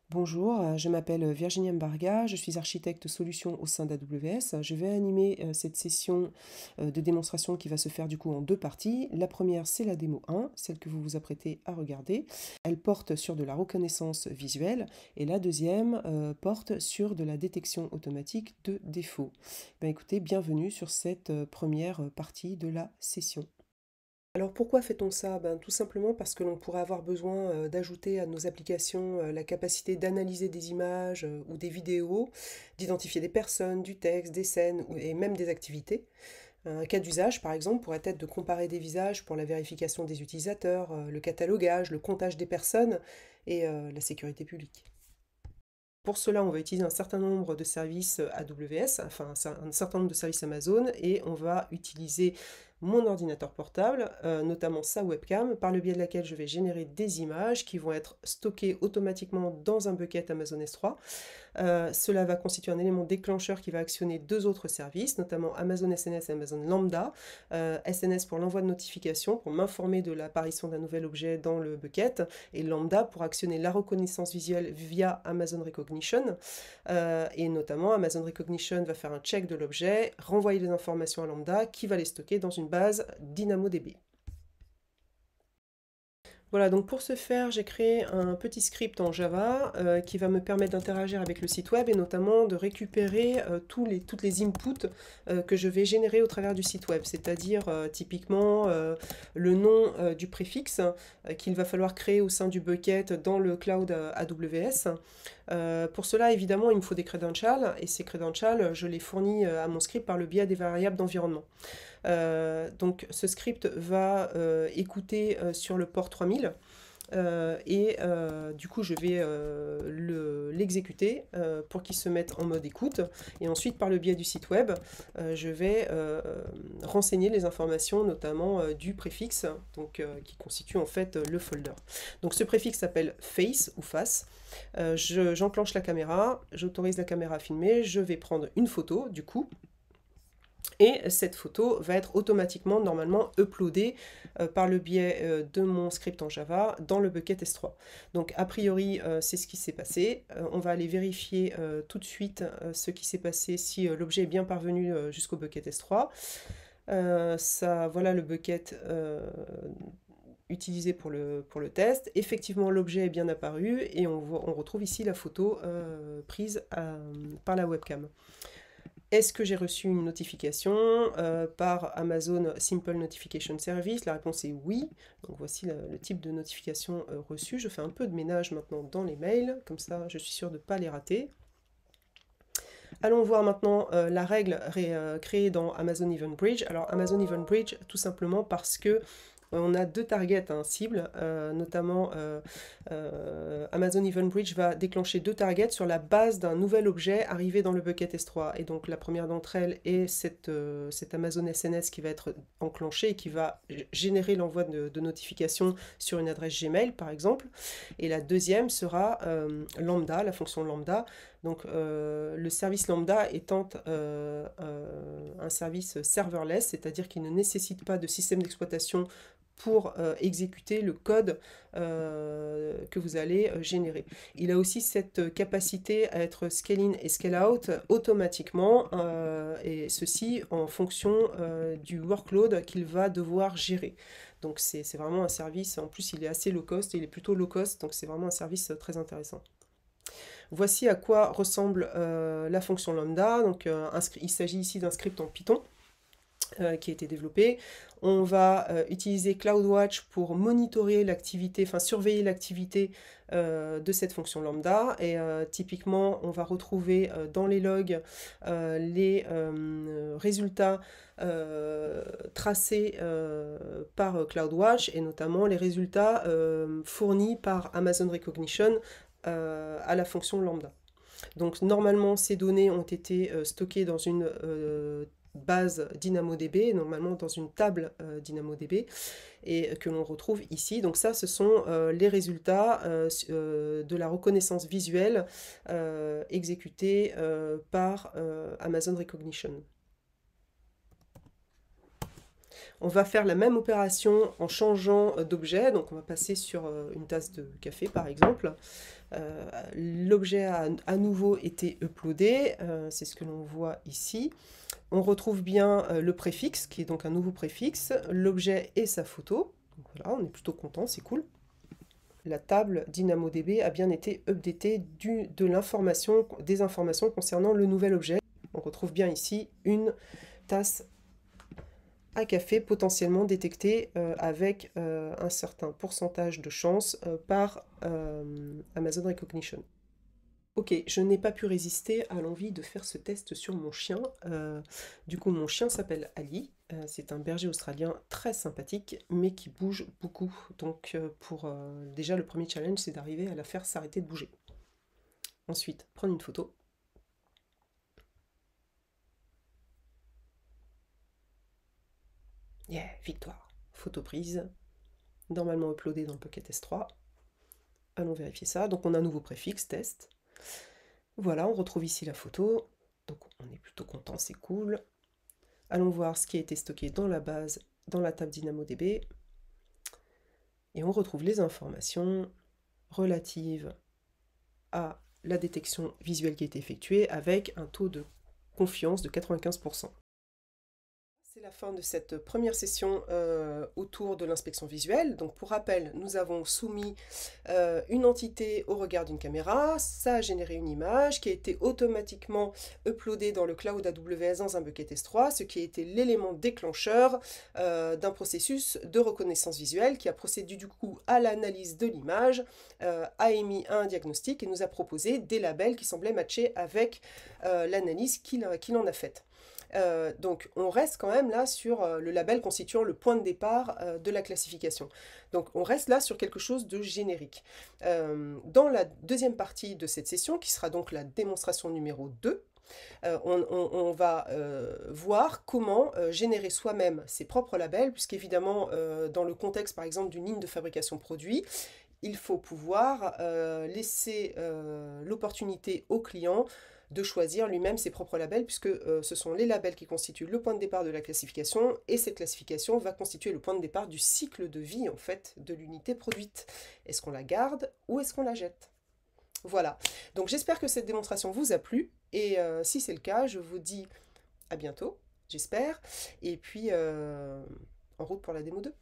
Bonjour, je m'appelle Virginie Mbarga, je suis architecte solution au sein d'AWS. Je vais animer cette session de démonstration qui va se faire du coup en deux parties. La première, c'est la démo 1, celle que vous vous apprêtez à regarder. Elle porte sur de la reconnaissance visuelle et la deuxième porte sur de la détection automatique de défauts. Ben, écoutez, bienvenue sur cette première partie de la session. Alors pourquoi fait-on ça? Ben, tout simplement parce que l'on pourrait avoir besoin d'ajouter à nos applications la capacité d'analyser des images ou des vidéos, d'identifier des personnes, du texte, des scènes et même des activités. Un cas d'usage, par exemple, pourrait être de comparer des visages pour la vérification des utilisateurs, le catalogage, le comptage des personnes et la sécurité publique. Pour cela, on va utiliser un certain nombre de services AWS, enfin un certain nombre de services Amazon, et on va utiliser mon ordinateur portable, notamment sa webcam, par le biais de laquelle je vais générer des images qui vont être stockées automatiquement dans un bucket Amazon S3. Cela va constituer un élément déclencheur qui va actionner deux autres services, notamment Amazon SNS et Amazon Lambda. SNS pour l'envoi de notifications, pour m'informer de l'apparition d'un nouvel objet dans le bucket, et Lambda pour actionner la reconnaissance visuelle via Amazon Recognition. Et notamment, Amazon Recognition va faire un check de l'objet, renvoyer les informations à Lambda, qui va les stocker dans une base DynamoDB. Voilà, donc pour ce faire, j'ai créé un petit script en Java qui va me permettre d'interagir avec le site web et notamment de récupérer toutes les inputs que je vais générer au travers du site web, c'est-à-dire typiquement le nom du préfixe qu'il va falloir créer au sein du bucket dans le cloud AWS. Pour cela, évidemment, il me faut des credentials et ces credentials, je les fournis à mon script par le biais des variables d'environnement. Donc ce script va écouter sur le port 3000 du coup je vais l'exécuter pour qu'il se mette en mode écoute et ensuite par le biais du site web je vais renseigner les informations notamment du préfixe donc, qui constitue en fait le folder. Donc ce préfixe s'appelle face ou face. J'enclenche la caméra, j'autorise la caméra à filmer, je vais prendre une photo du coup. Et cette photo va être automatiquement, normalement, uploadée par le biais de mon script en Java dans le bucket S3. Donc, a priori, c'est ce qui s'est passé. On va aller vérifier tout de suite ce qui s'est passé, si l'objet est bien parvenu jusqu'au bucket S3. Voilà le bucket utilisé pour le test. Effectivement, l'objet est bien apparu et on retrouve ici la photo prise par la webcam. Est-ce que j'ai reçu une notification par Amazon Simple Notification Service? La réponse est oui. Donc voici le type de notification reçue. Je fais un peu de ménage maintenant dans les mails, comme ça je suis sûre de ne pas les rater. Allons voir maintenant la règle créée dans Amazon Event Bridge. Alors Amazon Event Bridge, tout simplement parce que on a deux targets cibles, notamment Amazon Event Bridge va déclencher deux targets sur la base d'un nouvel objet arrivé dans le bucket S3. Et donc la première d'entre elles est cette Amazon SNS qui va être enclenchée et qui va générer l'envoi de notifications sur une adresse Gmail par exemple. Et la deuxième sera Lambda, la fonction Lambda. Donc le service Lambda étant un service serverless, c'est-à-dire qu'il ne nécessite pas de système d'exploitation pour exécuter le code que vous allez générer. Il a aussi cette capacité à être scale in et scale out automatiquement, et ceci en fonction du workload qu'il va devoir gérer. Donc c'est vraiment un service, en plus il est assez low cost, il est plutôt low cost, donc c'est vraiment un service très intéressant. Voici à quoi ressemble la fonction lambda. Donc, il s'agit ici d'un script en Python qui a été développé. On va utiliser CloudWatch pour monitorer l'activité, enfin surveiller l'activité de cette fonction lambda. Et typiquement, on va retrouver dans les logs les résultats tracés par CloudWatch et notamment les résultats fournis par Amazon Recognition à la fonction lambda. Donc normalement ces données ont été stockées dans une base DynamoDB, normalement dans une table DynamoDB, et que l'on retrouve ici. Donc ça, ce sont les résultats de la reconnaissance visuelle exécutée par Amazon Recognition. On va faire la même opération en changeant d'objet, donc on va passer sur une tasse de café par exemple. L'objet a à nouveau été uploadé, c'est ce que l'on voit ici. On retrouve bien le préfixe, qui est donc un nouveau préfixe, l'objet et sa photo. Donc voilà, on est plutôt content, c'est cool. La table DynamoDB a bien été updatée des informations concernant le nouvel objet. On retrouve bien ici une tasse à café potentiellement détectée avec un certain pourcentage de chance par Amazon Recognition. Ok, je n'ai pas pu résister à l'envie de faire ce test sur mon chien. Du coup, mon chien s'appelle Ali. C'est un berger australien très sympathique, mais qui bouge beaucoup. Donc, déjà, le premier challenge, c'est d'arriver à la faire s'arrêter de bouger. Ensuite, prendre une photo. Yeah, victoire. Photo prise. Normalement uploadée dans le Pocket S3. Allons vérifier ça. Donc, on a un nouveau préfixe, test. Voilà, on retrouve ici la photo, donc on est plutôt content, c'est cool. Allons voir ce qui a été stocké dans la base, dans la table DynamoDB. Et on retrouve les informations relatives à la détection visuelle qui a été effectuée avec un taux de confiance de 95%. C'est la fin de cette première session autour de l'inspection visuelle. Donc pour rappel, nous avons soumis une entité au regard d'une caméra, ça a généré une image qui a été automatiquement uploadée dans le cloud AWS dans un bucket S3, ce qui a été l'élément déclencheur d'un processus de reconnaissance visuelle qui a procédé du coup à l'analyse de l'image, a émis un diagnostic et nous a proposé des labels qui semblaient matcher avec l'analyse qu'il en a faite. Donc on reste quand même là sur le label constituant le point de départ de la classification. Donc on reste là sur quelque chose de générique. Dans la deuxième partie de cette session, qui sera donc la démonstration numéro 2, on va voir comment générer soi-même ses propres labels, puisqu'évidemment dans le contexte par exemple d'une ligne de fabrication produit, il faut pouvoir laisser l'opportunité au client de choisir lui-même ses propres labels, puisque ce sont les labels qui constituent le point de départ de la classification, et cette classification va constituer le point de départ du cycle de vie, en fait, de l'unité produite. Est-ce qu'on la garde ou est-ce qu'on la jette? Voilà. Donc j'espère que cette démonstration vous a plu, et si c'est le cas, je vous dis à bientôt, j'espère, et puis en route pour la démo 2.